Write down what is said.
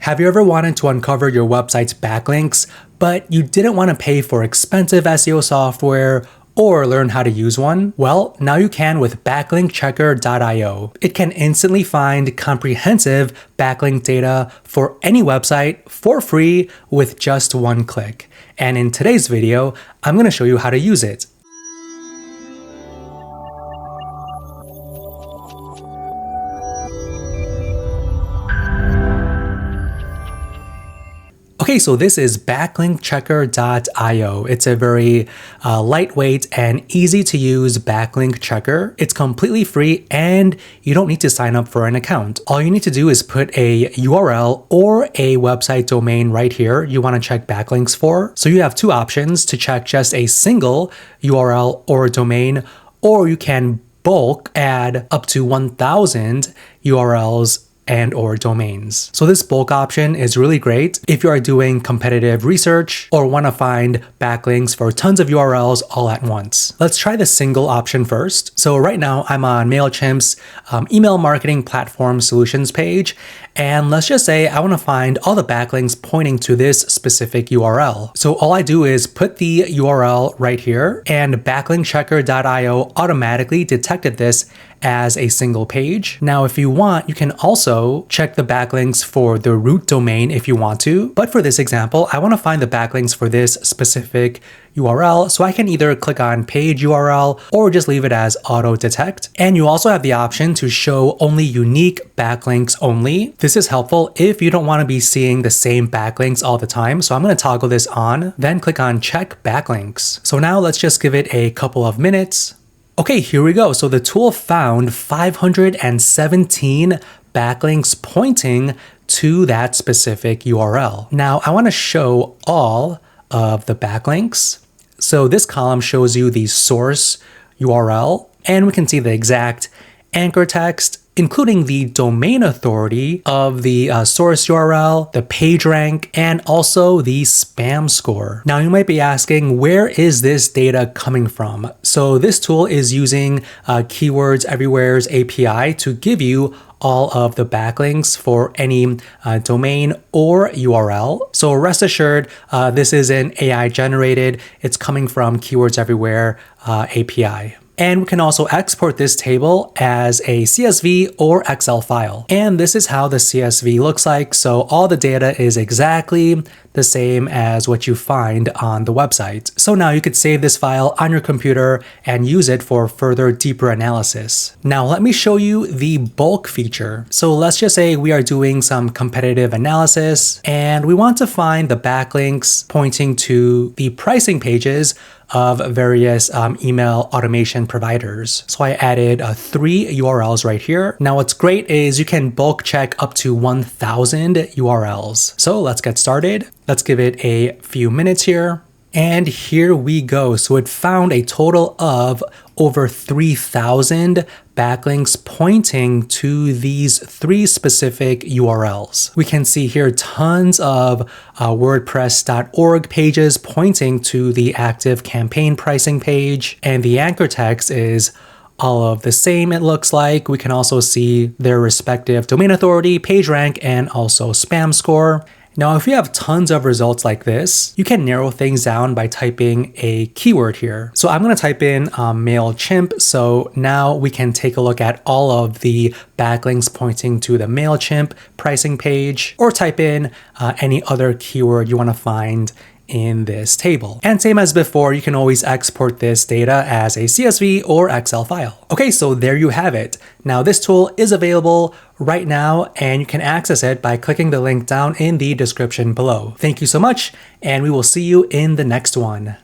Have you ever wanted to uncover your website's backlinks, but you didn't want to pay for expensive SEO software or learn how to use one? Well, now you can with backlinkchecker.io. It can instantly find comprehensive backlink data for any website for free with just one click. And in today's video, I'm going to show you how to use it. Okay, so this is backlinkchecker.io. It's a very lightweight and easy to use backlink checker. It's completely free and you don't need to sign up for an account. All you need to do is put a URL or a website domain right here you want to check backlinks for. So you have two options to check just a single URL or domain, or you can bulk add up to 1,000 URLs and or domains. So this bulk option is really great if you are doing competitive research or want to find backlinks for tons of URLs all at once. Let's try the single option first. So right now I'm on MailChimp's email marketing platform solutions page. And let's just say I want to find all the backlinks pointing to this specific URL. So all I do is put the URL right here, and backlinkchecker.io automatically detected this as a single page. Now, if you want, you can also check the backlinks for the root domain if you want to. But for this example, I want to find the backlinks for this specific URL, so I can either click on page URL or just leave it as auto detect. And you also have the option to show only unique backlinks only. This is helpful if you don't want to be seeing the same backlinks all the time. So I'm going to toggle this on, then click on check backlinks. So now let's just give it a couple of minutes. Okay, here we go. So the tool found 517 backlinks pointing to that specific URL. Now I want to show all of the backlinks. So this column shows you the source URL, and we can see the exact anchor text, including the domain authority of the source URL, the page rank, and also the spam score. Now you might be asking, where is this data coming from? So this tool is using Keywords Everywhere's API to give you all of the backlinks for any domain or URL. So rest assured, this isn't AI generated. It's coming from Keywords Everywhere API. And we can also export this table as a CSV or Excel file. And this is how the CSV looks like. So all the data is exactly the same as what you find on the website. So now you could save this file on your computer and use it for further deeper analysis. Now let me show you the bulk feature. So let's just say we are doing some competitive analysis and we want to find the backlinks pointing to the pricing pages of various email automation providers. So I added 3 URLs right here. Now what's great is you can bulk check up to 1,000 URLs. So let's get started. Let's give it a few minutes here. And here we go. So it found a total of over 3,000 backlinks pointing to these 3 specific URLs. We can see here tons of WordPress.org pages pointing to the active campaign pricing page. And the anchor text is all of the same, it looks like. We can also see their respective domain authority, page rank, and also spam score. Now, if you have tons of results like this, you can narrow things down by typing a keyword here. So I'm going to type in MailChimp. So now we can take a look at all of the backlinks pointing to the MailChimp pricing page, or type in any other keyword you want to find in this table. And same as before, you can always export this data as a CSV or Excel file. Okay, so there you have it. Now this tool is available right now and you can access it by clicking the link down in the description below. Thank you so much, and we will see you in the next one.